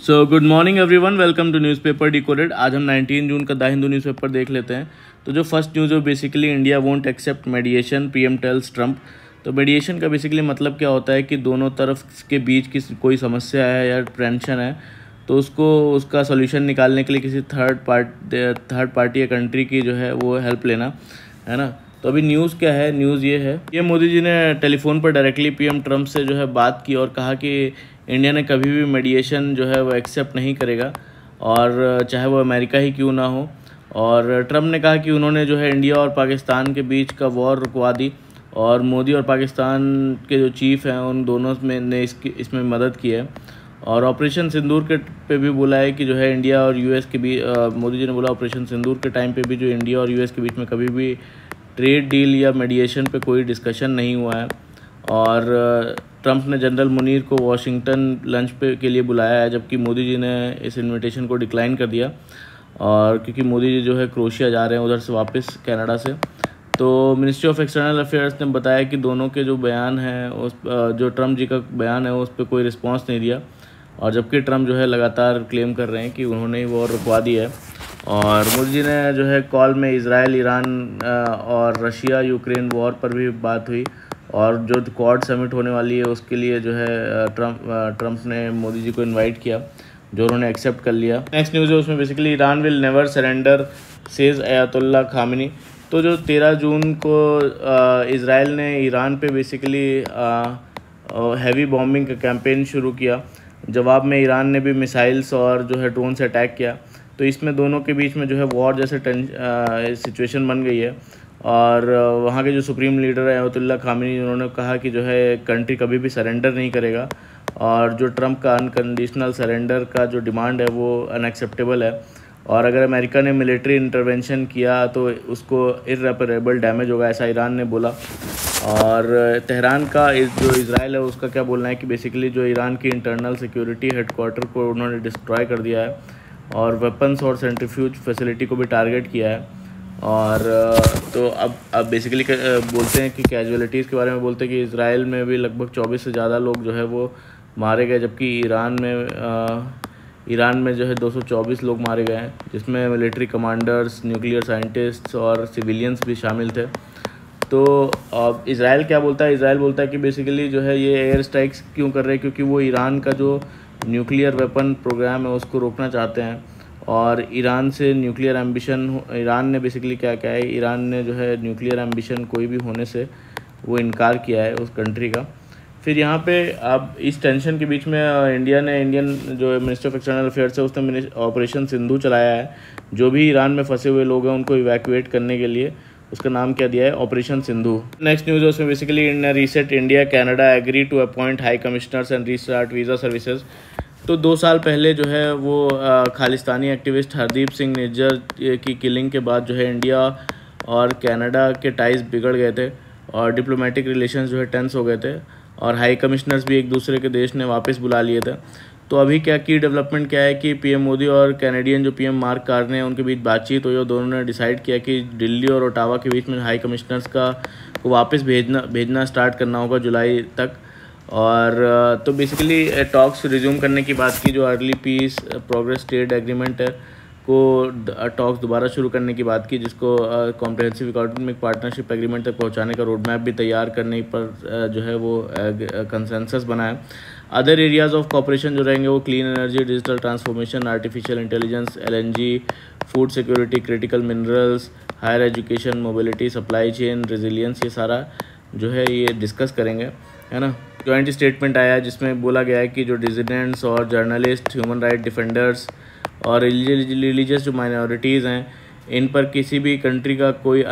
So good morning everyone, welcome to newspaper decoded. आज हम 19 जून का द हिंदू न्यूज़पेपर देख लेते हैं। तो जो फर्स्ट न्यूज़ है basically India won't accept mediation, PM tells Trump. तो मेडिएशन का बेसिकली मतलब क्या होता है कि दोनों तरफ के बीच की कोई समस्या है या टेंशन है तो उसका सोल्यूशन निकालने के लिए किसी थर्ड पार्टी या कंट्री की जो है वो हेल्प लेना है ना। तो अभी न्यूज़ क्या है, न्यूज़ ये है कि मोदी जी ने टेलीफोन पर डायरेक्टली पीएम ट्रंप से जो है बात की और कहा कि इंडिया ने कभी भी मेडिएशन जो है वो एक्सेप्ट नहीं करेगा, और चाहे वो अमेरिका ही क्यों ना हो। और ट्रंप ने कहा कि उन्होंने जो है इंडिया और पाकिस्तान के बीच का वॉर रुकवा दी, और मोदी और पाकिस्तान के जो चीफ़ हैं उन दोनों में ने इसमें मदद की है। और ऑपरेशन सिंदूर के पे भी बोला है कि जो है इंडिया और यूएस के बीच, मोदी जी ने बोला ऑपरेशन सिंदूर के टाइम पे भी जो इंडिया और यूएस के बीच में कभी भी ट्रेड डील या मेडिएशन पे कोई डिस्कशन नहीं हुआ है। और ट्रंप ने जनरल मुनीर को वॉशिंगटन लंच पे के लिए बुलाया है, जबकि मोदी जी ने इस इनविटेशन को डिक्लाइन कर दिया, और क्योंकि मोदी जी जो है क्रोएशिया जा रहे हैं उधर से वापस कनाडा से। तो मिनिस्ट्री ऑफ एक्सटर्नल अफेयर्स ने बताया कि दोनों के जो बयान हैं उस जो ट्रंप जी का बयान है उस पर कोई रिस्पांस नहीं दिया, और जबकि ट्रंप जो है लगातार क्लेम कर रहे हैं कि उन्होंने ही वॉर रुकवा दी है। और मोदी जी ने जो है कॉल में इजराइल, ईरान और रशिया यूक्रेन वॉर पर भी बात हुई, और जो क्वाड समिट होने वाली है उसके लिए जो है ट्रंप ने मोदी जी को इनवाइट किया, जो उन्होंने एक्सेप्ट कर लिया। नेक्स्ट न्यूज़ है उसमें basically Iran will never surrender says Ayatollah Khamenei. तो जो 13 जून को इजराइल ने ईरान पे बेसिकली हैवी बॉम्बिंग का कैंपेन शुरू किया, जवाब में ईरान ने भी मिसाइल्स और जो है ड्रोन से अटैक किया। तो इसमें दोनों के बीच में जो है वॉर जैसे सिचुएशन बन गई है। और वहाँ के जो सुप्रीम लीडर है अयातुल्ला खामेनी, उन्होंने कहा कि जो है कंट्री कभी भी सरेंडर नहीं करेगा, और जो ट्रंप का अनकंडीशनल सरेंडर का जो डिमांड है वो अनएक्सेप्टेबल है, और अगर अमेरिका ने मिलिट्री इंटरवेंशन किया तो उसको इर्रेपरेबल डैमेज होगा, ऐसा ईरान ने बोला। और तेहरान का जो इजराइल है उसका क्या बोलना है कि बेसिकली जो ईरान की इंटरनल सिक्योरिटी हेडक्वार्टर को उन्होंने डिस्ट्रॉय कर दिया है, और वेपन्स और सेंट्रीफ्यूज फैसिलिटी को भी टारगेट किया है। और तो अब बेसिकली बोलते हैं कि कैजुअलिटीज़ के बारे में बोलते हैं कि इजराइल में भी लगभग 24 से ज़्यादा लोग जो है वो मारे गए, जबकि ईरान में जो है 224 लोग मारे गए हैं, जिसमें मिलिट्री कमांडर्स, न्यूक्लियर साइंटिस्ट्स और सिविलियंस भी शामिल थे। तो अब इजराइल क्या बोलता है, इजराइल बोलता है कि बेसिकली जो है ये एयर स्ट्राइक्स क्यों कर रहे हैं, क्योंकि वो ईरान का जो न्यूक्लियर वेपन प्रोग्राम है उसको रोकना चाहते हैं, और ईरान से न्यूक्लियर एम्बिशन, ईरान ने बेसिकली क्या है, ईरान ने जो है न्यूक्लियर एम्बिशन कोई भी होने से वो इनकार किया है उस कंट्री का। फिर यहाँ पे अब इस टेंशन के बीच में इंडियन जो मिनिस्टर ऑफ एक्सटर्नल अफेयर्स है उसने ऑपरेशन सिंधु चलाया है। जो भी ईरान में फंसे हुए लोग हैं उनको इवैक्यूएट करने के लिए उसका नाम क्या दिया है, ऑपरेशन सिंधु। नेक्स्ट न्यूज़ है उसमें basically in reset India Canada agree to appoint high commissioners and restart visa services. तो 2 साल पहले जो है वो खालिस्तानी एक्टिविस्ट हरदीप सिंह निज्जर की किलिंग के बाद जो है इंडिया और कनाडा के टाइज बिगड़ गए थे, और डिप्लोमेटिक रिलेशंस जो है टेंस हो गए थे, और हाई कमिश्नर्स भी एक दूसरे के देश ने वापस बुला लिए थे। तो अभी क्या की डेवलपमेंट क्या है कि पीएम मोदी और कैनेडियन जो पीएम मार्क कार्ने हैं उनके बीच बातचीत हुई, और दोनों ने डिसाइड किया कि दिल्ली और ओटावा के बीच में हाई कमिश्नर्स को वापस भेजना स्टार्ट करना होगा जुलाई तक। और तो बेसिकली टॉक्स रिज्यूम करने की बात की, जो early peace progress trade agreement है को टॉक्स दोबारा शुरू करने की बात की, जिसको कॉम्प्रिहेंसिव इकोनॉमिक पार्टनरशिप एग्रीमेंट तक पहुंचाने का रोड मैप भी तैयार करने पर जो है वो कंसेंसस बना है। अदर एरियाज़ ऑफ कॉपरेशन जो रहेंगे वो clean energy, digital transformation, artificial intelligence, LNG, food security, critical minerals, higher education, mobility, supply chain, resilience, ये सारा जो है ये डिस्कस करेंगे, है ना। जॉइंट स्टेटमेंट आया है जिसमें बोला गया है कि जो डिजिडेंट्स और जर्नलिस्ट, ह्यूमन राइट डिफेंडर्स और रिलीजियस जो माइनॉरिटीज़ हैं, इन पर किसी भी कंट्री का कोई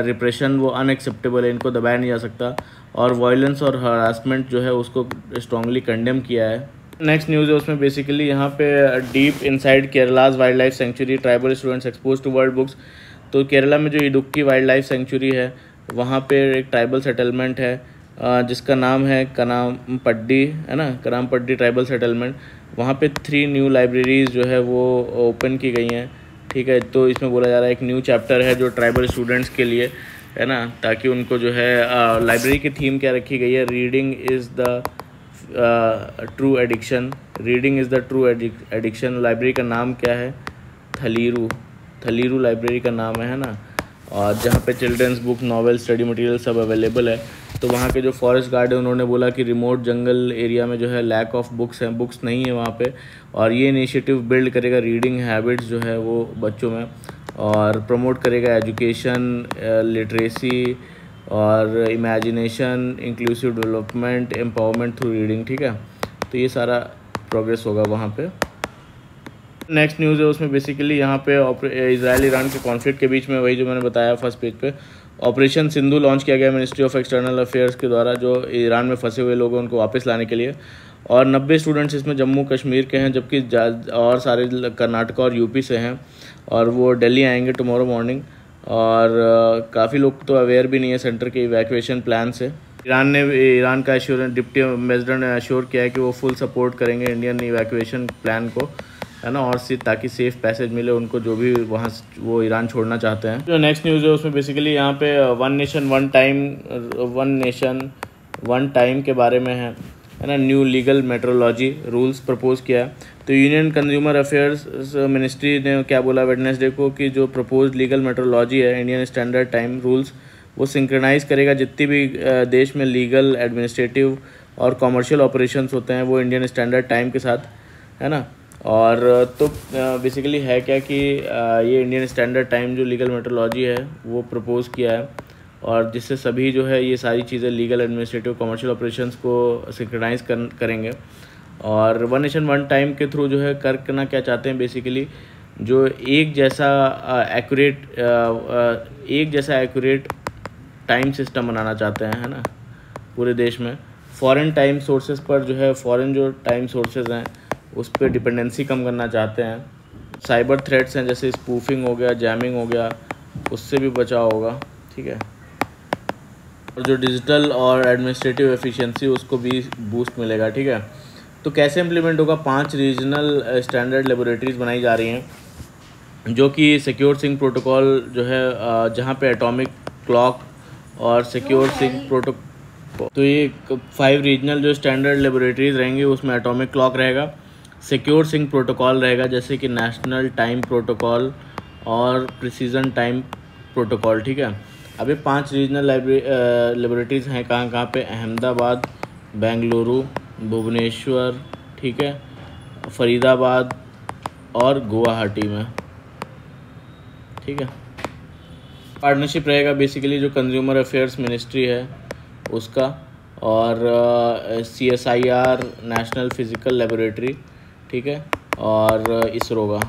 रिप्रेशन वो अनएक्सेप्टेबल है, इनको दबाया नहीं जा सकता, और वायलेंस और हरासमेंट जो है उसको स्ट्रांगली कंडेम किया है। नेक्स्ट न्यूज़ है उसमें बेसिकली यहाँ पे deep inside Kerala's wildlife sanctuary, tribal students exposed to world books. तो केरला में जो इडुक्की वाइल्ड लाइफ सेंचुरी है वहाँ पे एक ट्राइबल सेटलमेंट है जिसका नाम है कनामपड्डी, है ना, कनामपड्डी ट्राइबल सेटलमेंट। वहाँ पे 3 न्यू लाइब्रेरीज़ जो है वो ओपन की गई हैं, ठीक है। तो इसमें बोला जा रहा है एक न्यू चैप्टर है जो ट्राइबल स्टूडेंट्स के लिए, है ना, ताकि उनको जो है लाइब्रेरी की थीम क्या रखी गई है, reading is the true addiction, reading is the true addiction. Library का नाम क्या है? थलीरू लाइब्रेरी का नाम है ना। और जहाँ पे children's book, novel, study material सब अवेलेबल है। तो वहाँ के जो फॉरेस्ट गार्ड है उन्होंने बोला कि रिमोट जंगल एरिया में जो है लैक ऑफ बुक्स हैं, बुक्स नहीं है वहाँ पे। और ये इनिशिएटिव बिल्ड करेगा रीडिंग हैबिट्स जो है वो बच्चों में, और प्रमोट करेगा एजुकेशन, लिटरेसी और imagination, inclusive development, empowerment through reading. ठीक है, तो ये सारा प्रोग्रेस होगा वहाँ पे। नेक्स्ट न्यूज़ है उसमें बेसिकली यहाँ पे इजराइल ईरान के कॉन्फ्लिक्ट के बीच में वही जो मैंने बताया फर्स्ट पेज पे, ऑपरेशन सिंधु लॉन्च किया गया मिनिस्ट्री ऑफ एक्सटर्नल अफेयर्स के द्वारा, जो ईरान में फंसे हुए लोगों उनको वापस लाने के लिए। और 90 स्टूडेंट्स इसमें जम्मू कश्मीर के हैं, जबकि और सारे कर्नाटक और यूपी से हैं, और वो दिल्ली आएंगे टुमारो मॉर्निंग। और काफ़ी लोग तो अवेयर भी नहीं है सेंटर के इवैक्यूएशन प्लान से। ईरान का डिप्टी एम्बेसडर ने अश्योर किया है कि वो फुल सपोर्ट करेंगे इंडियन इवैक्यूएशन प्लान को, है ना, और ताकि सेफ पैसेज मिले उनको जो भी वहाँ वो ईरान छोड़ना चाहते हैं। जो नेक्स्ट न्यूज़ है उसमें बेसिकली यहाँ पे वन नेशन वन टाइम के बारे में है ना। New legal metrology rules propose किया है। तो यूनियन कंज्यूमर अफेयर्स मिनिस्ट्री ने क्या बोला वेडनेसडे को कि जो प्रपोज लीगल मेट्रोलॉजी है, इंडियन स्टैंडर्ड टाइम रूल्स, वो सिंक्रनाइज़ करेगा जितनी भी देश में लीगल, एडमिनिस्ट्रेटिव और कॉमर्शियल ऑपरेशंस होते हैं वो इंडियन स्टैंडर्ड टाइम के साथ, है ना। और तो बेसिकली है क्या कि ये इंडियन स्टैंडर्ड टाइम जो लीगल मेट्रोलॉजी है वो प्रपोज किया है, और जिससे सभी जो है ये सारी चीज़ें लीगल, एडमिनिस्ट्रेटिव, कमर्शियल ऑपरेशंस को सिंक्रनाइज़ करेंगे। और वन नेशन वन टाइम के थ्रू जो है करना क्या चाहते हैं बेसिकली, जो एक जैसा एक्यूरेट टाइम सिस्टम बनाना चाहते हैं, है ना, पूरे देश में। फॉरेन टाइम सोर्सेज पर जो है, फॉरेन जो टाइम सोर्सेज हैं उस पर डिपेंडेंसी कम करना चाहते हैं। साइबर थ्रेट्स हैं जैसे स्पूफिंग हो गया, जैमिंग हो गया, उससे भी बचाव होगा। ठीक है, और जो डिजिटल और एडमिनिस्ट्रेटिव एफिशिएंसी उसको भी बूस्ट मिलेगा। ठीक है, तो कैसे इम्प्लीमेंट होगा? 5 रीजनल स्टैंडर्ड लेबोरेटरीज बनाई जा रही हैं, जो कि सिक्योर सिंक प्रोटोकॉल जो है जहाँ पे एटॉमिक क्लॉक और सिक्योर सिंक प्रोटोकॉल, तो ये 5 रीजनल जो स्टैंडर्ड लेबोरेटरीज रहेंगी उसमें एटॉमिक क्लॉक रहेगा, सिक्योर सिंक प्रोटोकॉल रहेगा जैसे कि नेशनल टाइम प्रोटोकॉल और प्रिसीजन टाइम प्रोटोकॉल। ठीक है, अब ये 5 रीजनल लेबोरेटरीज हैं कहाँ पे? अहमदाबाद, बेंगलुरु, भुवनेश्वर, ठीक है, फरीदाबाद और गुवाहाटी में। ठीक है, पार्टनरशिप रहेगा बेसिकली जो कंज्यूमर अफेयर्स मिनिस्ट्री है उसका, और CSIR नेशनल फिजिकल लेबोरेटरी, ठीक है, और इसरो का।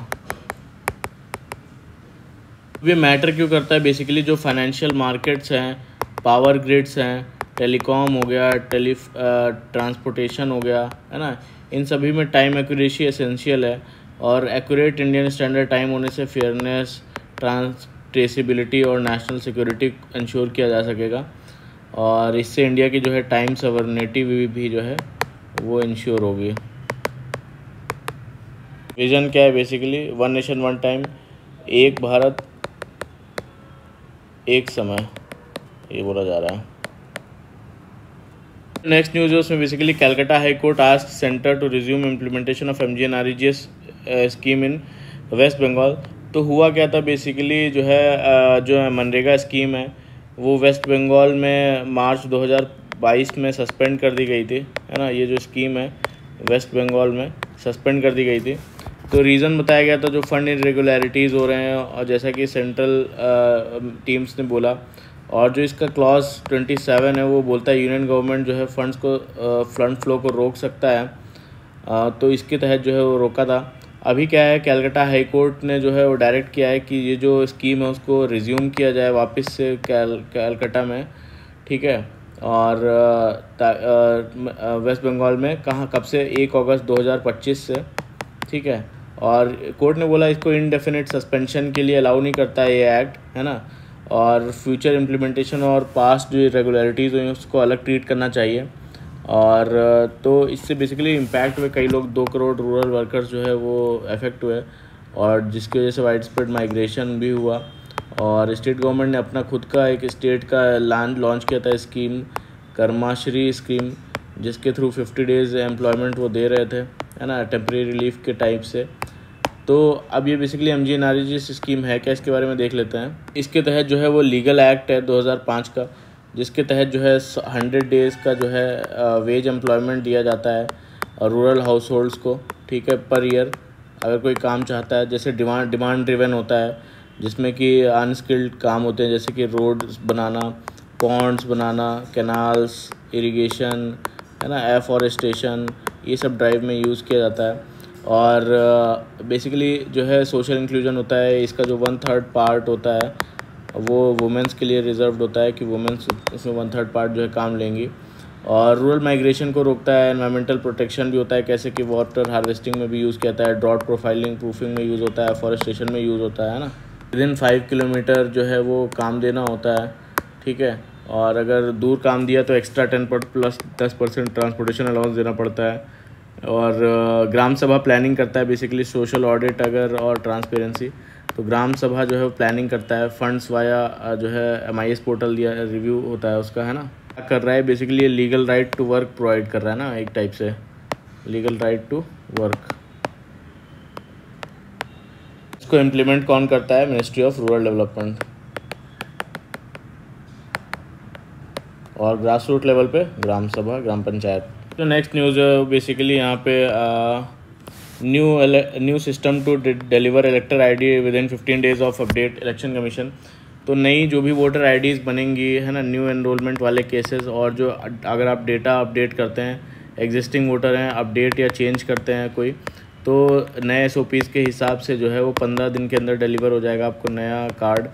ये मैटर क्यों करता है? बेसिकली जो फाइनेंशियल मार्केट्स हैं, पावर ग्रिड्स हैं, टेलीकॉम हो गया, ट्रांसपोर्टेशन हो गया, है ना, इन सभी में टाइम एक्यूरेसी एसेंशियल है। और एक्यूरेट इंडियन स्टैंडर्ड टाइम होने से फेयरनेस, ट्रेसेबिलिटी और नेशनल सिक्योरिटी इंश्योर किया जा सकेगा, और इससे इंडिया की जो है टाइम सवर्निटी भी जो है वो इंश्योर होगी। विजन क्या है? Basically one nation one time, एक भारत एक समय, ये बोला जा रहा है। नेक्स्ट न्यूज़ है उसमें basically Calcutta high court asked centre to resume implementation of MGNREGA scheme in West Bengal. तो हुआ क्या था बेसिकली, जो है मनरेगा स्कीम है वो वेस्ट बंगाल में मार्च 2022 में सस्पेंड कर दी गई थी, है ना। ये जो स्कीम है वेस्ट बंगाल में सस्पेंड कर दी गई थी। तो रीज़न बताया गया था जो फंड इरेगुलरिटीज़ हो रहे हैं, और जैसा कि सेंट्रल टीम्स ने बोला, और जो इसका क्लॉज 27 है वो बोलता है यूनियन गवर्नमेंट जो है फंड फ्लो को रोक सकता है, तो इसके तहत जो है वो रोका था। अभी क्या है, कलकत्ता हाई कोर्ट ने जो है वो डायरेक्ट किया है कि ये जो स्कीम है उसको रिज्यूम किया जाए वापस से कलकत्ता में, ठीक है। और वेस्ट बंगाल में कब से? 1 अगस्त 2025 से, ठीक है। और कोर्ट ने बोला इसको इनडेफिनेट सस्पेंशन के लिए अलाउ नहीं करता है ये एक्ट, है ना, और फ्यूचर इम्प्लीमेंटेशन और पास्ट जो इरेगुलरिटीज़ हुई उसको अलग ट्रीट करना चाहिए। और तो इससे बेसिकली इम्पैक्ट हुए, कई लोग 2 करोड़ रूरल वर्कर्स जो है वो अफेक्ट हुए, और जिसकी वजह से वाइड स्प्रेड माइग्रेशन भी हुआ। और स्टेट गवर्नमेंट ने अपना खुद का एक स्टेट का लैंड लॉन्च किया था स्कीम, कर्माश्री स्कीम, जिसके थ्रू 50 डेज़ एम्प्लॉयमेंट वो दे रहे थे, है ना, टेम्प्रेरी रिलीफ के टाइप से। तो अब ये बेसिकली MGNREGA स्कीम है क्या, इसके बारे में देख लेते हैं। इसके तहत जो है वो लीगल एक्ट है 2005 का, जिसके तहत जो है 100 डेज़ का जो है वेज एम्प्लॉयमेंट दिया जाता है रूरल हाउस को, ठीक है, पर ईयर। अगर कोई काम चाहता है, जैसे डिमांड ड्रिवन होता है, जिसमें कि अनस्किल्ड काम होते हैं, जैसे कि रोड्स बनाना, पॉन्ड्स बनाना, कैनाल्स, इरिगेशन, है ना, एफॉरेस्टेशन, ये सब ड्राइव में यूज़ किया जाता है। और बेसिकली जो है सोशल इंक्लूजन होता है। इसका जो 1/3 पार्ट होता है वो वुमेंस के लिए रिजर्व्ड होता है कि वुमेंस इसमें 1/3 पार्ट जो है काम लेंगी। और रूरल माइग्रेशन को रोकता है। एनवायरमेंटल प्रोटेक्शन भी होता है, कैसे कि वाटर हार्वेस्टिंग में भी यूज़ किया जाता है, ड्रॉट प्रोफाइलिंग प्रूफिंग में यूज़ होता है, फॉरेस्टेशन में यूज़ होता है ना। विदिन 5 किलोमीटर जो है वो काम देना होता है, ठीक है। और अगर दूर काम दिया तो एक्स्ट्रा 10% ट्रांसपोर्टेशन अलाउंस देना पड़ता है। और ग्राम सभा प्लानिंग करता है बेसिकली सोशल ऑडिट अगर और ट्रांसपेरेंसी। तो ग्राम सभा जो है वो प्लानिंग करता है, फंड्स वाया जो है MIS पोर्टल दिया रिव्यू होता है उसका, है ना। क्या कर रहा है basically, legal right to work provide कर रहा है ना, एक टाइप से लीगल राइट टू वर्क। इसको इम्प्लीमेंट कौन करता है, मिनिस्ट्री ऑफ रूरल डेवलपमेंट। और ग्रास रूट लेवल पे ग्राम सभा, ग्राम पंचायत। तो नेक्स्ट न्यूज़ बेसिकली यहाँ पे new system to deliver elector ID within 15 days of update election commission. तो नई जो भी वोटर IDs बनेंगी, है ना, न्यू एनरोलमेंट वाले केसेस, और जो अगर आप डेटा अपडेट करते हैं, एग्जिस्टिंग वोटर हैं, अपडेट या चेंज करते हैं कोई, तो नए SOPs के हिसाब से जो है वो 15 दिन के अंदर डिलीवर हो जाएगा आपको नया कार्ड,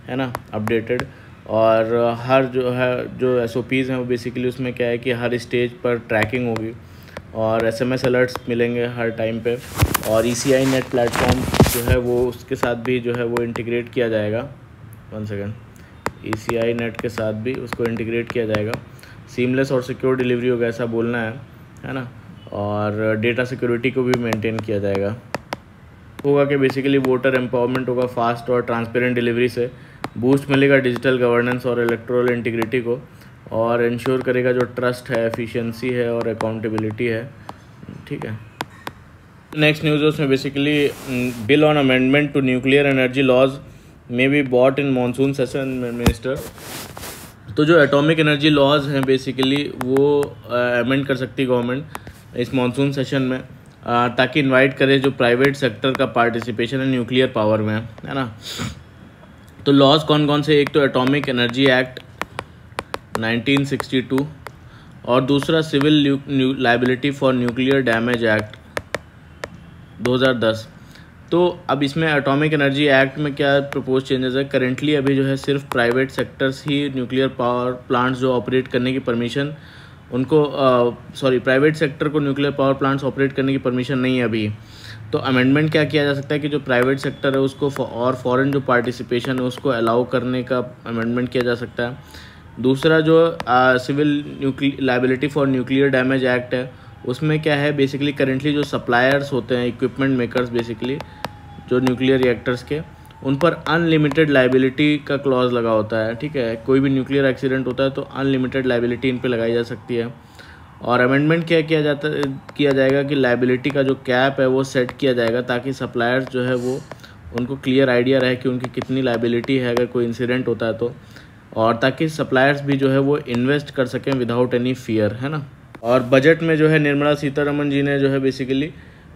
है ना, अपडेटेड। और हर जो है जो SOPs हैं वो बेसिकली उसमें क्या है कि हर स्टेज पर ट्रैकिंग होगी और SMS अलर्ट्स मिलेंगे हर टाइम पे। और ECI नेट प्लेटफॉर्म जो है वो उसके साथ भी जो है वो इंटीग्रेट किया जाएगा। 1 सेकेंड, ECI नेट के साथ भी उसको इंटीग्रेट किया जाएगा। सीमलेस और सिक्योर डिलीवरी होगा, ऐसा बोलना है ना। और डेटा सिक्योरिटी को भी मेंटेन किया जाएगा। होगा कि बेसिकली वोटर एम्पावरमेंट होगा, फास्ट और ट्रांसपेरेंट डिलीवरी से बूस्ट मिलेगा डिजिटल गवर्नेंस और इलेक्टोरल इंटीग्रिटी को, और इंश्योर करेगा जो ट्रस्ट है, एफिशिएंसी है और अकाउंटेबिलिटी है, ठीक है। नेक्स्ट न्यूज़ उसमें basically bill on amendment to nuclear energy laws में be brought in monsoon session minister. तो जो एटॉमिक एनर्जी लॉज हैं बेसिकली वो अमेंड कर सकती गवर्नमेंट इस मानसून सेशन में, ताकि इनवाइट करे जो प्राइवेट सेक्टर का पार्टिसिपेशन है न्यूक्लियर पावर में, है ना। तो लॉज कौन कौन से, एक तो एटॉमिक एनर्जी एक्ट 1962 और दूसरा civil liability for nuclear damage act 2010। तो अब इसमें एटॉमिक एनर्जी एक्ट में क्या प्रपोज चेंजेस है, करेंटली अभी जो है सिर्फ प्राइवेट सेक्टर्स ही न्यूक्लियर पावर प्लांट्स जो ऑपरेट करने की परमिशन उनको प्राइवेट सेक्टर को न्यूक्लियर पावर प्लांट्स ऑपरेट करने की परमिशन नहीं है अभी। तो अमेंडमेंट क्या किया जा सकता है कि जो प्राइवेट सेक्टर है उसको और फॉरेन जो पार्टिसिपेशन है उसको अलाउ करने का अमेंडमेंट किया जा सकता है। दूसरा जो civil liability for nuclear damage act है उसमें क्या है बेसिकली करेंटली जो सप्लायर्स होते हैं, इक्विपमेंट मेकर्स बेसिकली जो न्यूक्लियर रिएक्टर्स के, उन पर अनलिमिटेड लाइबिलिटी का क्लॉज लगा होता है, ठीक है। कोई भी न्यूक्लियर एक्सीडेंट होता है तो अनलिमिटेड लाइबिलिटी इन पे लगाई जा सकती है। और अमेंडमेंट क्या किया जाएगा कि लाइबिलिटी का जो कैप है वो सेट किया जाएगा, ताकि सप्लायर्स जो है वो उनको क्लियर आइडिया रहे कि उनकी कितनी लाइबिलिटी है अगर कोई इंसिडेंट होता है तो, और ताकि सप्लायर्स भी जो है वो इन्वेस्ट कर सकें विदाउट एनी फियर, है ना। और बजट में जो है निर्मला सीतारमण जी ने जो है बेसिकली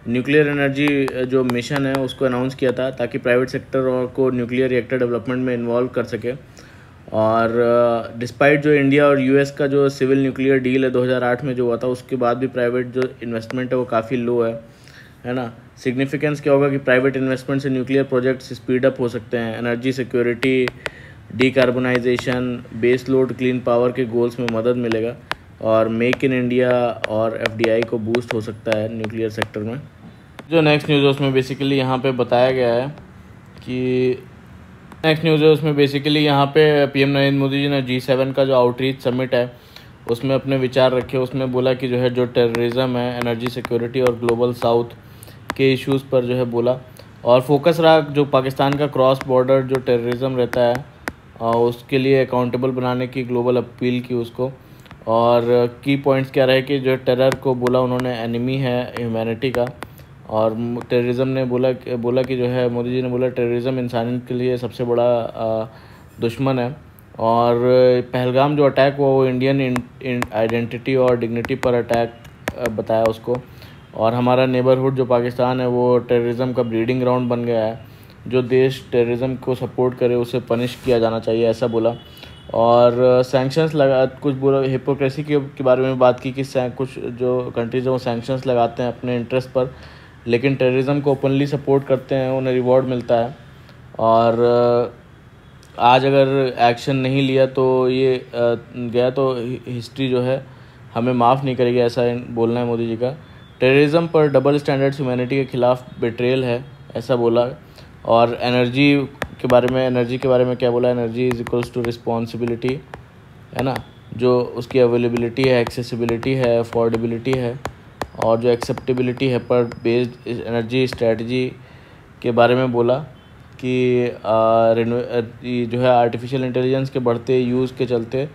न्यूक्लियर एनर्जी जो मिशन है उसको अनाउंस किया था, ताकि प्राइवेट सेक्टर और को न्यूक्लियर रिएक्टर डेवलपमेंट में इन्वॉल्व कर सके। और डिस्पाइट जो इंडिया और US का जो सिविल न्यूक्लियर डील है 2008 में जो हुआ था, उसके बाद भी प्राइवेट जो इन्वेस्टमेंट है वो काफ़ी लो है ना। सिग्निफिकेंस क्या होगा कि प्राइवेट इन्वेस्टमेंट से न्यूक्लियर प्रोजेक्ट्स स्पीड अप हो सकते हैं, energy security, decarbonisation, base load clean power के गोल्स में मदद मिलेगा, और मेक इन इंडिया और FDI को बूस्ट हो सकता है न्यूक्लियर सेक्टर में। जो नेक्स्ट न्यूज़ है उसमें बेसिकली यहाँ पे बताया गया है कि नेक्स्ट न्यूज़ है उसमें बेसिकली यहाँ पे PM नरेंद्र मोदी जी ने G7 का जो आउटरीच समिट है उसमें अपने विचार रखे। उसमें बोला कि जो है जो टेररिज्म है, एनर्जी सिक्योरिटी और ग्लोबल साउथ के इश्यूज़ पर जो है बोला, और फोकस रहा जो पाकिस्तान का क्रॉस बॉर्डर जो टेररिज्म रहता है उसके लिए अकाउंटेबल बनाने की ग्लोबल अपील की उसको। और की पॉइंट्स क्या रहे कि जो टेरर को बोला उन्होंने एनिमी है ह्यूमैनिटी का, और टेररिज्म ने बोला कि जो है मोदी जी ने बोला टेररिज्म इंसानियत के लिए सबसे बड़ा दुश्मन है। और पहलगाम जो अटैक हुआ वो इंडियन आइडेंटिटी और डिग्निटी पर अटैक बताया उसको। और हमारा नेबरहुड जो पाकिस्तान है वो टेररिज्म का ब्रीडिंग ग्राउंड बन गया है। जो देश टेररिज्म को सपोर्ट करे उसे पनिश किया जाना चाहिए, ऐसा बोला। और सैंक्शंस लगा कुछ बोला, हिपोक्रेसी के बारे में बात की कि कुछ जो कंट्रीज हैं वो सैंक्शंस लगाते हैं अपने इंटरेस्ट पर, लेकिन टेररिज्म को ओपनली सपोर्ट करते हैं, उन्हें रिवॉर्ड मिलता है। और आज अगर एक्शन नहीं लिया तो ये गया तो हिस्ट्री जो है हमें माफ़ नहीं करेगी, ऐसा बोलना है मोदी जी का। टेररिज्म पर डबल स्टैंडर्ड्स ह्यूमैनिटी के खिलाफ बेट्रेयल है, ऐसा बोला। और एनर्जी के बारे में क्या बोला, energy is equals to responsibility, है ना। जो उसकी अवेलेबिलिटी है, एक्सेसिबिलिटी है, अफोर्डेबिलिटी है, और जो एक्सेप्टेबिलिटी है पर बेस्ड एनर्जी स्ट्रेटजी के बारे में बोला कि जो है आर्टिफिशियल इंटेलिजेंस के बढ़ते यूज़ के चलते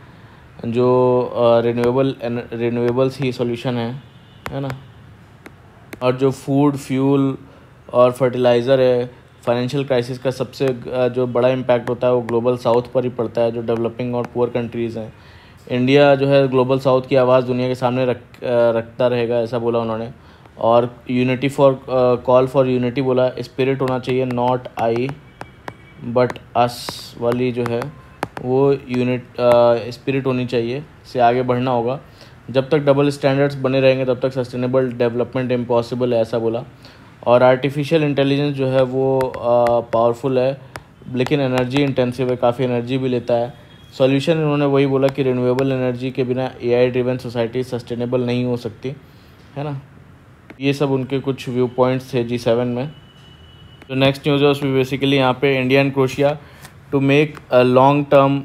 जो रिन्यूएबल्स ही सॉल्यूशन है ना। और जो फूड, फ्यूल और फर्टिलाइज़र है, फाइनेंशियल क्राइसिस का सबसे जो बड़ा इम्पैक्ट होता है वो ग्लोबल साउथ पर ही पड़ता है, जो डेवलपिंग और पुअर कंट्रीज़ हैं। इंडिया जो है ग्लोबल साउथ की आवाज़ दुनिया के सामने रखता रहेगा, ऐसा बोला उन्होंने। और यूनिटी कॉल फॉर यूनिटी बोला, स्पिरिट होना चाहिए, नॉट आई बट अस वाली जो है वो स्पिरिट होनी चाहिए, से आगे बढ़ना होगा। जब तक डबल स्टैंडर्ड्स बने रहेंगे तब तक सस्टेनेबल डेवलपमेंट इम्पॉसिबल है, ऐसा बोला। और आर्टिफिशियल इंटेलिजेंस जो है वो पावरफुल है लेकिन एनर्जी इंटेंसिव है, काफ़ी एनर्जी भी लेता है। सॉल्यूशन इन्होंने वही बोला कि रिन्यूएबल एनर्जी के बिना एआई ड्रिवन सोसाइटी सस्टेनेबल नहीं हो सकती, है ना। ये सब उनके कुछ व्यू पॉइंट्स थे G7 में। तो नेक्स्ट न्यूज़ है उसमें बेसिकली यहाँ पे India and Croatia to make long term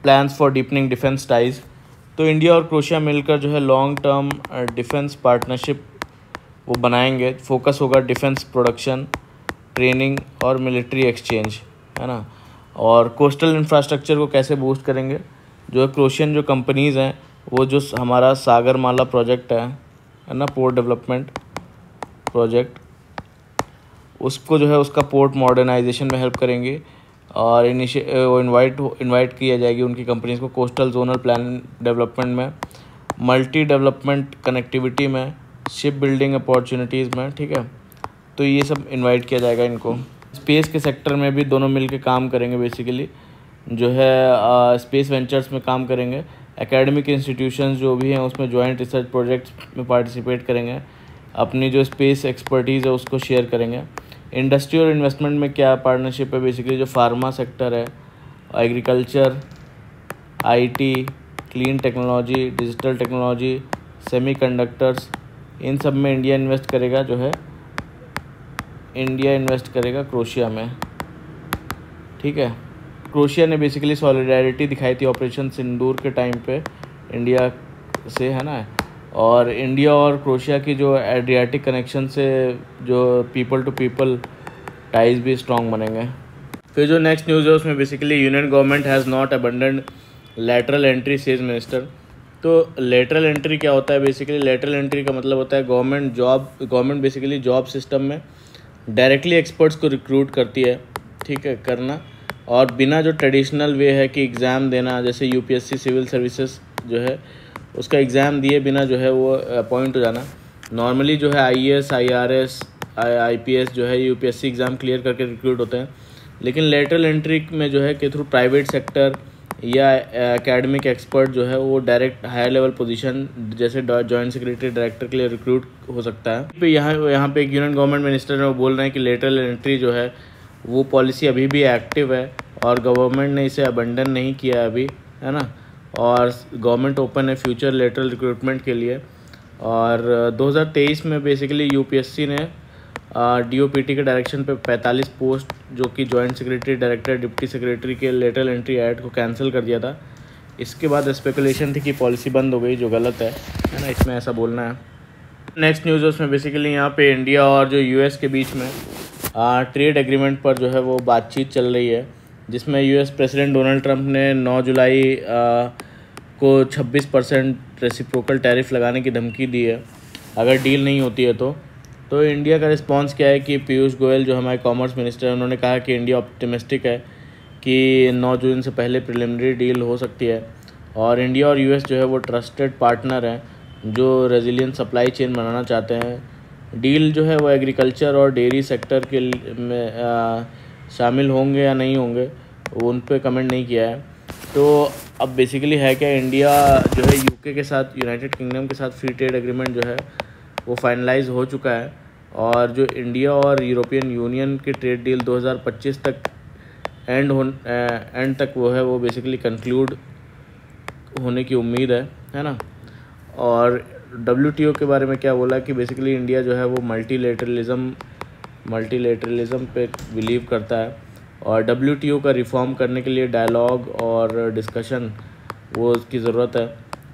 plans for deepening defence ties. तो इंडिया और क्रोशिया मिलकर जो है लॉन्ग टर्म डिफेंस पार्टनरशिप वो बनाएंगे। फोकस होगा डिफेंस प्रोडक्शन, ट्रेनिंग और मिलिट्री एक्सचेंज, है ना। और कोस्टल इंफ्रास्ट्रक्चर को कैसे बूस्ट करेंगे, जो क्रोशियन जो कंपनीज़ हैं वो जो हमारा सागरमाला प्रोजेक्ट है ना, पोर्ट डेवलपमेंट प्रोजेक्ट, उसको जो है उसका पोर्ट मॉडर्नाइजेशन में हेल्प करेंगे। और इनवाइट किया जाएगी उनकी कंपनीज़ को कोस्टल जोनल प्लान डेवलपमेंट में, मल्टी डेवलपमेंट कनेक्टिविटी में, शिप बिल्डिंग अपॉर्चुनिटीज़ में, ठीक है। तो ये सब इनवाइट किया जाएगा इनको। स्पेस के सेक्टर में भी दोनों मिलकर काम करेंगे, बेसिकली जो है स्पेस वेंचर्स में काम करेंगे। एकेडमिक इंस्टीट्यूशंस जो भी हैं उसमें जॉइंट रिसर्च प्रोजेक्ट्स में पार्टिसिपेट करेंगे, अपनी जो स्पेस एक्सपर्टीज़ है उसको शेयर करेंगे। इंडस्ट्री और इन्वेस्टमेंट में क्या पार्टनरशिप है, बेसिकली जो फार्मा सेक्टर है, agriculture, IT, clean technology, digital technology, semiconductors, इन सब में इंडिया इन्वेस्ट करेगा क्रोशिया में, ठीक है। क्रोशिया ने बेसिकली सॉलिडारिटी दिखाई थी ऑपरेशन सिंदूर के टाइम पे इंडिया से, है ना। और इंडिया और क्रोशिया की जो एड्रियाटिक कनेक्शन से जो पीपल टू पीपल टाइज भी स्ट्रॉन्ग बनेंगे। फिर जो नेक्स्ट न्यूज़ है उसमें basically union government has not abandoned lateral entry says minister. तो लेटरल एंट्री क्या होता है, बेसिकली लेटरल एंट्री का मतलब होता है गवर्नमेंट बेसिकली जॉब सिस्टम में डायरेक्टली एक्सपर्ट्स को रिक्रूट करती है, ठीक है, करना। और बिना जो ट्रेडिशनल वे है कि एग्ज़ाम देना, जैसे यूपीएससी सिविल सर्विसेज जो है उसका एग्ज़ाम दिए बिना जो है वो अपॉइंट हो जाना। नॉर्मली जो है आईएएस, आईआरएस, आईपीएस जो है यूपीएससी एग्ज़ाम क्लियर करके रिक्रूट होते हैं। लेकिन लेटरल एंट्री में जो है कि थ्रू प्राइवेट सेक्टर या एकेडमिक एक्सपर्ट जो है वो डायरेक्ट हायर लेवल पोजीशन जैसे जॉइंट सेक्रेटरी, डायरेक्टर के लिए रिक्रूट हो सकता है। तो यहाँ पे एक यूनियन गवर्नमेंट मिनिस्टर है वो बोल रहे हैं कि लेटरल एंट्री जो है वो पॉलिसी अभी भी एक्टिव है और गवर्नमेंट ने इसे अबंडन नहीं किया अभी, है ना। और गवर्नमेंट ओपन है फ्यूचर लेटरल रिक्रूटमेंट के लिए। और 2023 में बेसिकली यूपीएससी ने डीओपीटी के डायरेक्शन पे 45 पोस्ट जो कि joint secretary, director, deputy secretary के लेटरल एंट्री ऐड को कैंसिल कर दिया था। इसके बाद स्पेकुलेशन थी कि पॉलिसी बंद हो गई, जो गलत है ना, इसमें ऐसा बोलना है। नेक्स्ट न्यूज़ है उसमें बेसिकली यहाँ पे इंडिया और जो यूएस के बीच में ट्रेड एग्रीमेंट पर जो है वो बातचीत चल रही है, जिसमें यूएस प्रेसिडेंट डोनाल्ड ट्रंप ने 9 जुलाई को 26% रेसिप्रोकल टैरिफ लगाने की धमकी दी है अगर डील नहीं होती है तो इंडिया का रिस्पांस क्या है कि पीयूष गोयल जो हमारे कॉमर्स मिनिस्टर हैं, उन्होंने कहा कि इंडिया ऑप्टिमिस्टिक है कि 9 जून से पहले प्रिलिमिनरी डील हो सकती है और इंडिया और यूएस जो है वो ट्रस्टेड पार्टनर हैं जो रेजिलियंट सप्लाई चेन बनाना चाहते हैं। डील जो है वो एग्रीकल्चर और डेयरी सेक्टर के में शामिल होंगे या नहीं होंगे वो उन पे कमेंट नहीं किया है। तो अब बेसिकली है क्या, इंडिया जो है यूके के साथ, यूनाइटेड किंगडम के साथ फ्री ट्रेड एग्रीमेंट जो है वो फाइनलाइज हो चुका है और जो इंडिया और यूरोपियन यूनियन की ट्रेड डील 2025 तक एंड तक वो है वो बेसिकली कंक्लूड होने की उम्मीद है ना। और WTO के बारे में क्या बोला कि बेसिकली इंडिया जो है वो मल्टीलेटरलिज्म पे बिलीव करता है और WTO का रिफॉर्म करने के लिए डायलॉग और डिस्कशन वो उसकी ज़रूरत है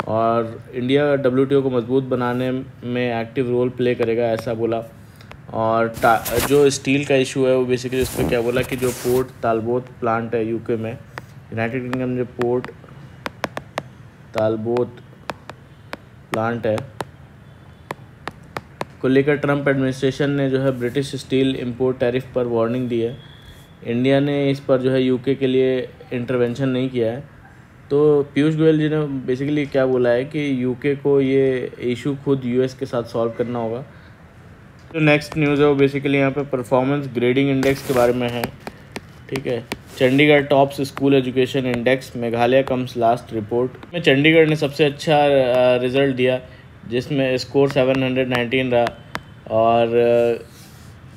और इंडिया WTO को मजबूत बनाने में एक्टिव रोल प्ले करेगा, ऐसा बोला। और जो स्टील का इशू है वो बेसिकली उस पर क्या बोला कि जो पोर्ट तालबोत प्लांट है यूके में, यूनाइटेड किंगडम जो पोर्ट तालबोत प्लांट है को लेकर ट्रंप एडमिनिस्ट्रेशन ने जो है ब्रिटिश स्टील इंपोर्ट टैरिफ पर वार्निंग दी है। इंडिया ने इस पर जो है यूके के लिए इंटरवेंशन नहीं किया है। तो पीयूष गोयल जी ने बेसिकली क्या बोला है कि यूके को ये इशू खुद यूएस के साथ सॉल्व करना होगा। तो नेक्स्ट न्यूज़ है वो बेसिकली यहाँ पे परफॉर्मेंस ग्रेडिंग इंडेक्स के बारे में है, ठीक है। Chandigarh tops school education index, Meghalaya comes last report में चंडीगढ़ ने सबसे अच्छा रिज़ल्ट दिया जिसमें स्कोर 719 रहा। और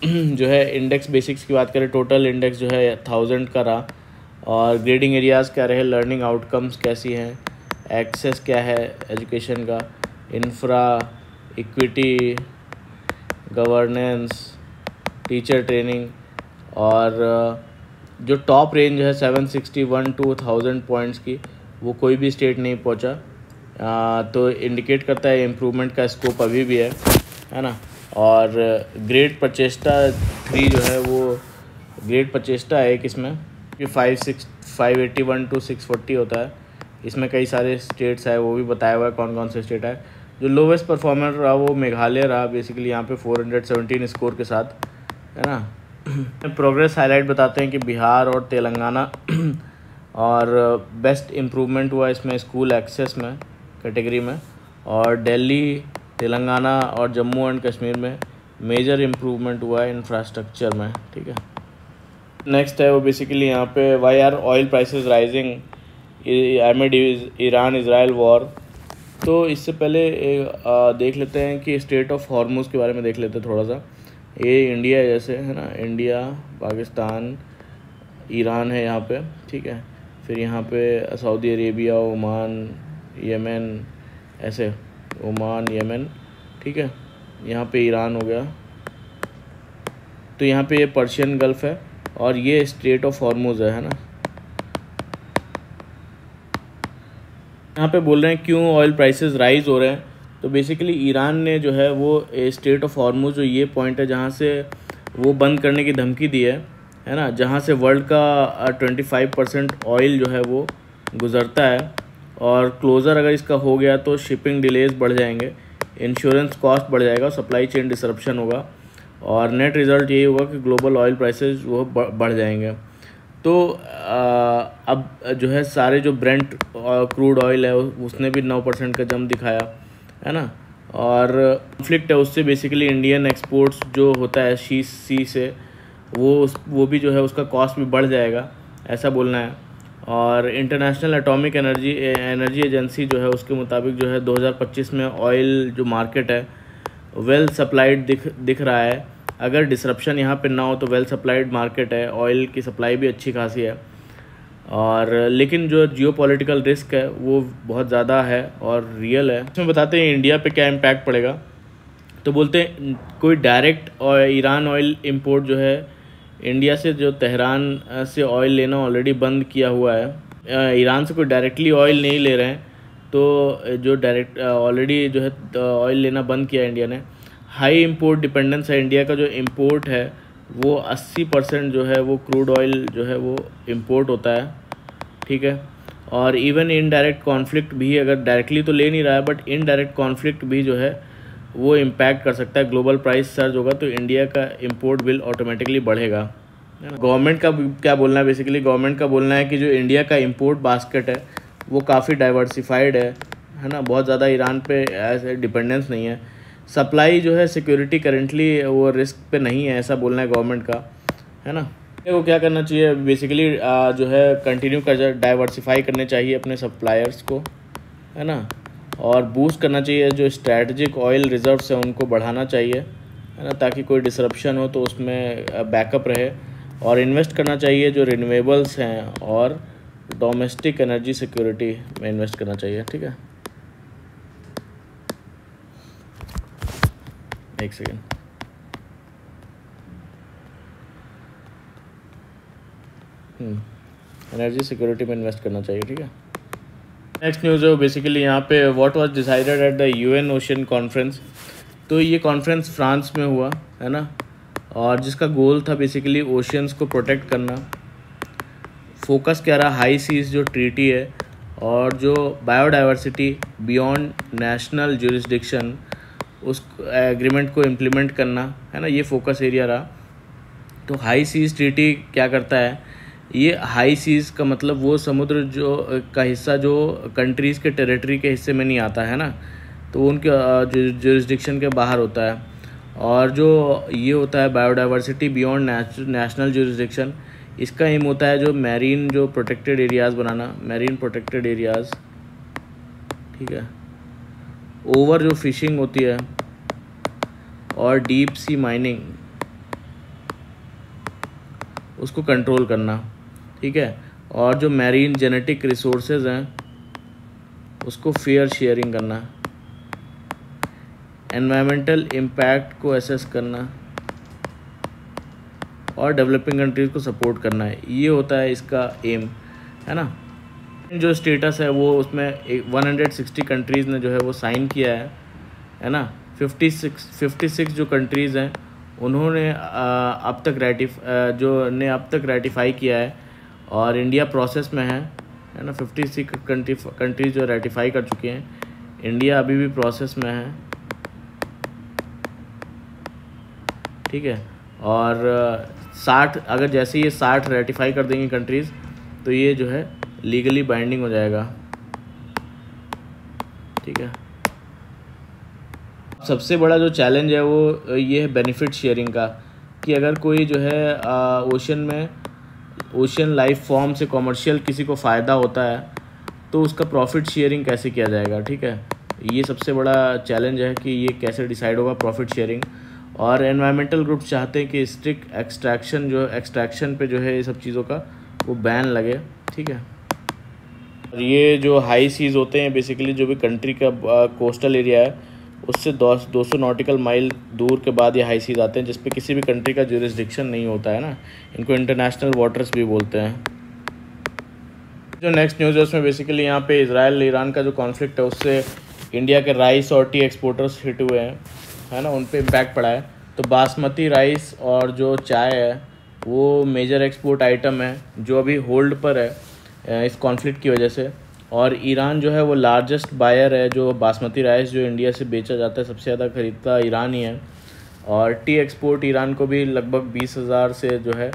जो है इंडेक्स बेसिक्स की बात करें, टोटल इंडेक्स जो है 1000 का रहा। और ग्रेडिंग एरियाज़ क्या रहे, लर्निंग आउटकम्स कैसी हैं, एक्सेस क्या है एजुकेशन का, infra, equity, governance, teacher training. और जो टॉप रेंज है 761 to 1000 पॉइंट्स की, वो कोई भी स्टेट नहीं पहुंचा। तो इंडिकेट करता है इम्प्रूवमेंट का स्कोप अभी भी है ना। और ग्रेड प्रचेष्टा 3 जो है वो ग्रेड प्रचेष्टा है एक, इसमें कि 581 to 640 होता है। इसमें कई सारे स्टेट्स है, वो भी बताया हुआ है कौन कौन से स्टेट है। जो लोवेस्ट परफॉर्मर रहा वो मेघालय रहा बेसिकली यहाँ पे 417 स्कोर के साथ, है ना। प्रोग्रेस हाईलाइट बताते हैं कि बिहार और तेलंगाना और बेस्ट इम्प्रूवमेंट हुआ इसमें स्कूल एक्सेस में कैटेगरी में, और दिल्ली, तेलंगाना और जम्मू एंड कश्मीर में मेजर इम्प्रूवमेंट हुआ है इंफ्रास्ट्रक्चर में, ठीक है। नेक्स्ट है वो बेसिकली यहाँ पे why are oil prices rising amid Iran Israel war. तो इससे पहले देख लेते हैं कि स्टेट ऑफ हॉर्मुज़ के बारे में देख लेते हैं थोड़ा सा। ये इंडिया जैसे है ना, इंडिया, पाकिस्तान, ईरान है यहाँ पे, ठीक है। फिर यहाँ पे सऊदी अरेबिया, ओमान, यमन, ऐसे ओमान, यमन, ठीक है। यहाँ पे ईरान हो गया। तो यहाँ पे ये पर्शियन गल्फ़ है और ये स्टेट ऑफ हॉर्मुज़ है ना। यहाँ पे बोल रहे हैं क्यों ऑयल प्राइसेस राइज हो रहे हैं। तो बेसिकली ईरान ने जो है वो स्टेट ऑफ हॉर्मुज़ जो ये पॉइंट है जहाँ से वो बंद करने की धमकी दी है ना, जहाँ से वर्ल्ड का 25% ऑयल जो है वो गुज़रता है। और क्लोज़र अगर इसका हो गया तो शिपिंग डिलेज बढ़ जाएंगे, इंश्योरेंस कॉस्ट बढ़ जाएगा, सप्लाई चेन डिसरप्शन होगा और नेट रिज़ल्ट यही होगा कि ग्लोबल ऑयल प्राइसेस वो बढ़ जाएंगे। तो अब जो है सारे जो ब्रेंट क्रूड ऑयल है उसने भी 9% का जंप दिखाया, है ना। और कॉन्फ्लिक्ट है उससे बेसिकली इंडियन एक्सपोर्ट्स जो होता है सी से वो भी जो है उसका कॉस्ट भी बढ़ जाएगा, ऐसा बोलना है। और इंटरनेशनल एटॉमिक एनर्जी एजेंसी जो है उसके मुताबिक जो है 2025 में ऑयल जो मार्केट है वेल सप्लाइड दिख रहा है। अगर डिसरप्शन यहाँ पे ना हो तो वेल सप्लाइड मार्केट है, ऑयल की सप्लाई भी अच्छी खासी है। और लेकिन जो जियोपॉलिटिकल रिस्क है वो बहुत ज़्यादा है और रियल है। इसमें बताते हैं इंडिया पे क्या इम्पैक्ट पड़ेगा। तो बोलते हैं कोई डायरेक्ट और ईरान ऑयल इंपोर्ट जो है इंडिया से, जो तेहरान से ऑयल लेना ऑलरेडी बंद किया हुआ है, ईरान से कोई डायरेक्टली ऑयल नहीं ले रहे हैं। तो जो डायरेक्ट ऑलरेडी जो है ऑयल लेना बंद किया इंडिया ने। हाई इंपोर्ट डिपेंडेंस है इंडिया का, जो इंपोर्ट है वो 80% जो है वो क्रूड ऑयल जो है वो इंपोर्ट होता है, ठीक है। और इवन इनडायरेक्ट कॉन्फ्लिक्ट भी, अगर डायरेक्टली तो ले नहीं रहा है बट इनडायरेक्ट कॉन्फ्लिक्ट भी जो है वो इम्पैक्ट कर सकता है। ग्लोबल प्राइस सर्ज होगा तो इंडिया का इम्पोर्ट बिल ऑटोमेटिकली बढ़ेगा, है ना। गवर्नमेंट का क्या बोलना है, बेसिकली गवर्नमेंट का बोलना है कि जो इंडिया का इम्पोर्ट बास्केट है वो काफ़ी डाइवर्सिफाइड है ना, बहुत ज़्यादा ईरान पे ऐसे डिपेंडेंस नहीं है। सप्लाई जो है सिक्योरिटी करेंटली वो रिस्क पे नहीं है, ऐसा बोलना है गवर्नमेंट का, है ना। को क्या करना चाहिए बेसिकली, जो है कंटिन्यू कर डाइवर्सिफाई करने चाहिए अपने सप्लायर्स को, है ना, और बूस्ट करना चाहिए जो स्ट्रैटेजिक ऑयल रिजर्व्स हैं उनको बढ़ाना चाहिए, है ना, ताकि कोई डिसरप्शन हो तो उसमें बैकअप रहे। और इन्वेस्ट करना चाहिए जो रिन्यूएबल्स हैं और डोमेस्टिक एनर्जी सिक्योरिटी में इन्वेस्ट करना चाहिए। ठीक है, एक सेकेंड। एनर्जी सिक्योरिटी में इन्वेस्ट करना चाहिए। ठीक है, नेक्स्ट न्यूज़ है बेसिकली यहाँ पे what was decided at the UN ocean conference. तो ये कॉन्फ्रेंस फ्रांस में हुआ, है ना, और जिसका गोल था बेसिकली ओशियंस को प्रोटेक्ट करना। फोकस क्या रहा, हाई सीज जो ट्रीटी है और जो बायोडाइवर्सिटी बियॉन्ड नेशनल जुरिस्डिक्शन उस एग्रीमेंट को इम्प्लीमेंट करना, है ना, ये फोकस एरिया रहा। तो हाई सीज ट्रीटी क्या करता है, ये हाई सीज का मतलब वो समुद्र जो का हिस्सा जो कंट्रीज़ के टेरिटरी के हिस्से में नहीं आता, है ना, तो उनके जुरिस्डिक्शन के बाहर होता है। और जो ये होता है बायोडाइवर्सिटी बियॉन्ड नेशनल जुरिस्डिक्शन, इसका एम होता है जो मैरीन जो प्रोटेक्टेड एरियाज़ बनाना, मैरीन प्रोटेक्टेड एरियाज़, ठीक है, ओवर जो फिशिंग होती है और डीप सी माइनिंग उसको कंट्रोल करना, ठीक है, और जो मैरीन जेनेटिक रिसोर्सेज हैं उसको फेयर शेयरिंग करना, एनवायरमेंटल इम्पैक्ट को एसेस करना और डेवलपिंग कंट्रीज़ को सपोर्ट करना है। ये होता है इसका एम, है ना। जो स्टेटस है वो उसमें 160 कंट्रीज़ ने जो है वो साइन किया है ना। 56 जो कंट्रीज़ हैं उन्होंने अब तक रेटिफाई किया है और इंडिया प्रोसेस में है ना। 56 कंट्रीज जो रेटिफाई कर चुके हैं, इंडिया अभी भी प्रोसेस में है, ठीक है। और 60 अगर जैसे ये 60 रेटिफाई कर देंगी कंट्रीज़ तो ये जो है लीगली बाइंडिंग हो जाएगा, ठीक है। सबसे बड़ा जो चैलेंज है वो ये है बेनिफिट शेयरिंग का, कि अगर कोई जो है ओशन लाइफ फॉर्म से कॉमर्शियल किसी को फ़ायदा होता है तो उसका प्रॉफिट शेयरिंग कैसे किया जाएगा, ठीक है। ये सबसे बड़ा चैलेंज है कि ये कैसे डिसाइड होगा प्रॉफिट शेयरिंग। और एनवायरमेंटल ग्रुप चाहते हैं कि स्ट्रिक्ट एक्सट्रैक्शन पे जो है ये सब चीज़ों का वो बैन लगे, ठीक है। और ये जो हाई सीज होते हैं बेसिकली जो भी कंट्री का कोस्टल एरिया है उससे 200 नॉटिकल माइल दूर के बाद ये हाई सीज आते हैं, जिस पे किसी भी कंट्री का जुरिस्डिक्शन नहीं होता है ना। इनको इंटरनेशनल वाटर्स भी बोलते हैं। जो नेक्स्ट न्यूज़ है उसमें बेसिकली यहाँ पे इजराइल ईरान का जो कॉन्फ्लिक्ट है उससे इंडिया के राइस और टी एक्सपोर्टर्स हिट हुए हैं, है ना, उन पे इम्पैक्ट पड़ा है। तो बासमती राइस और जो चाय है वो मेजर एक्सपोर्ट आइटम है जो अभी होल्ड पर है इस कॉन्फ्लिक्ट की वजह से। और ईरान जो है वो लार्जेस्ट बायर है, जो बासमती राइस जो इंडिया से बेचा जाता है सबसे ज़्यादा खरीदता ईरान ही है। और टी एक्सपोर्ट ईरान को भी लगभग 20,000 से जो है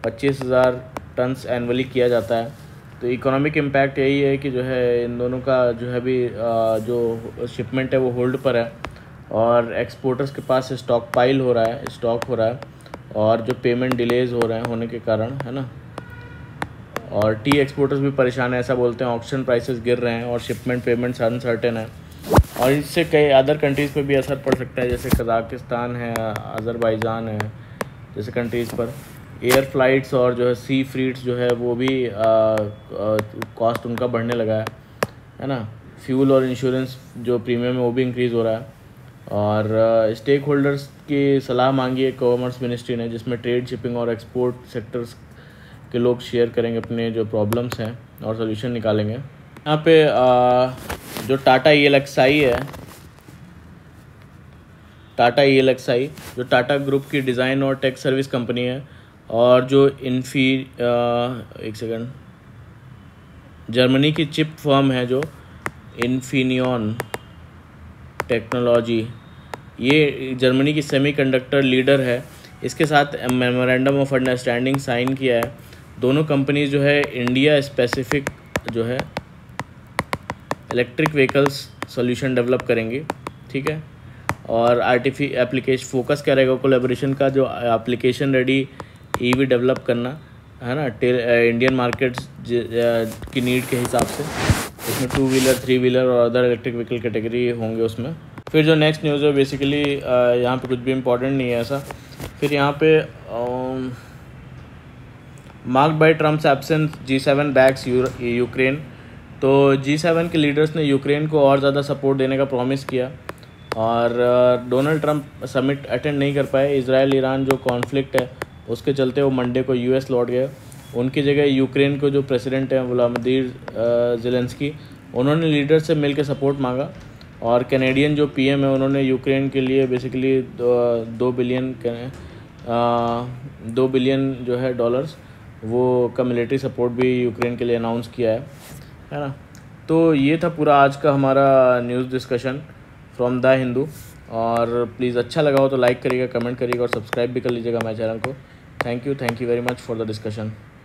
25,000 टन्स एनुअली किया जाता है। तो इकोनॉमिक इम्पैक्ट यही है कि जो है इन दोनों का जो है अभी जो शिपमेंट है वो होल्ड पर है और एक्सपोर्टर्स के पास स्टॉक हो रहा है और जो पेमेंट डिलेज हो रहे हैं होने के कारण, है ना। और टी एक्सपोर्टर्स भी परेशान है, ऐसा बोलते हैं ऑक्शन प्राइसेस गिर रहे हैं और शिपमेंट पेमेंट्स अनसर्टेन है। और इससे कई अदर कंट्रीज़ पे भी असर पड़ सकता है, जैसे कज़ाकिस्तान है, अज़रबैजान है, जैसे कंट्रीज़ पर एयर फ्लाइट्स और जो है सी फ्रीट्स जो है वो भी कॉस्ट उनका बढ़ने लगा है ना। फ्यूल और इंश्योरेंस जो प्रीमियम है वो भी इंक्रीज़ हो रहा है। और स्टेक होल्डर्स की सलाह मांगी है कॉमर्स मिनिस्ट्री ने, जिसमें ट्रेड, शिपिंग और एक्सपोर्ट सेक्टर्स के लोग शेयर करेंगे अपने जो प्रॉब्लम्स हैं और सोल्यूशन निकालेंगे। यहाँ पे जो टाटा ELXI है, टाटा ELXI जो टाटा ग्रुप की डिज़ाइन और टेक सर्विस कंपनी है, और जो जर्मनी की चिप फर्म है जो इन्फिनियन टेक्नोलॉजी, ये जर्मनी की सेमीकंडक्टर लीडर है, इसके साथ मेमोरेंडम ऑफ अंडरस्टैंडिंग साइन किया है। दोनों कंपनीज जो है इंडिया स्पेसिफिक जो है इलेक्ट्रिक व्हीकल्स सॉल्यूशन डेवलप करेंगी, ठीक है। और एप्लीकेशन फोकस क्या रहेगा कोलैबोरेशन का, जो एप्लीकेशन रेडी ईवी डेवलप करना है ना, इंडियन मार्केट्स की नीड के हिसाब से। इसमें 2 व्हीलर 3 व्हीलर और अदर इलेक्ट्रिक व्हीकल कैटेगरी होंगे उसमें। फिर जो नेक्स्ट न्यूज़ है बेसिकली यहाँ पे कुछ भी इम्पोर्टेंट नहीं है ऐसा। फिर यहाँ पे marked by Trump's absence G7 backs Ukraine. तो G7 के लीडर्स ने यूक्रेन को और ज़्यादा सपोर्ट देने का प्रॉमिस किया और डोनाल्ड ट्रम्प समिट अटेंड नहीं कर पाए। इजराइल ईरान जो कॉन्फ्लिक्ट है उसके चलते वो मंडे को US लौट गए। उनकी जगह यूक्रेन को जो प्रेसिडेंट हैं व्लादिमीर ज़ेलेंस्की, उन्होंने लीडर से मिल के सपोर्ट मांगा। और कैनेडियन जो PM है उन्होंने यूक्रेन के लिए बेसिकली 2 बिलियन जो है डॉलर्स वो का मिलिट्री सपोर्ट भी यूक्रेन के लिए अनाउंस किया है ना। तो ये था पूरा आज का हमारा news discussion from the Hindu. और प्लीज़ अच्छा लगा हो तो लाइक करिएगा, कमेंट करिएगा और सब्सक्राइब भी कर लीजिएगा हमारे चैनल को। Thank you very much for the discussion.